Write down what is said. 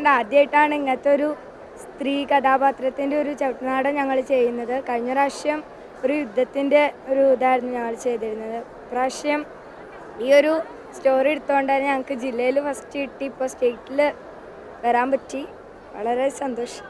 ചെയ്തിട്ടുണ്ട്. ആദ്യമായിട്ടാണ് ഇങ്ങനത്തെ ഒരു സ്ത്രീ കഥാപാത്രത്തിൻ്റെ ഒരു ചവിട്ടുനാടൻ ഞങ്ങൾ ചെയ്യുന്നത്. കഴിഞ്ഞ പ്രാവശ്യം ഒരു യുദ്ധത്തിൻ്റെ ഒരു ഇതായിരുന്നു ഞങ്ങൾ ചെയ്തിരുന്നത്. ഇപ്രാവശ്യം ഈ ഒരു സ്റ്റോറി എടുത്തുകൊണ്ട് തന്നെ ഞങ്ങൾക്ക് ജില്ലയിൽ ഫസ്റ്റ് കിട്ടി. ഇപ്പോൾ സ്റ്റേറ്റിൽ വരാൻ പറ്റി. വളരെ സന്തോഷം.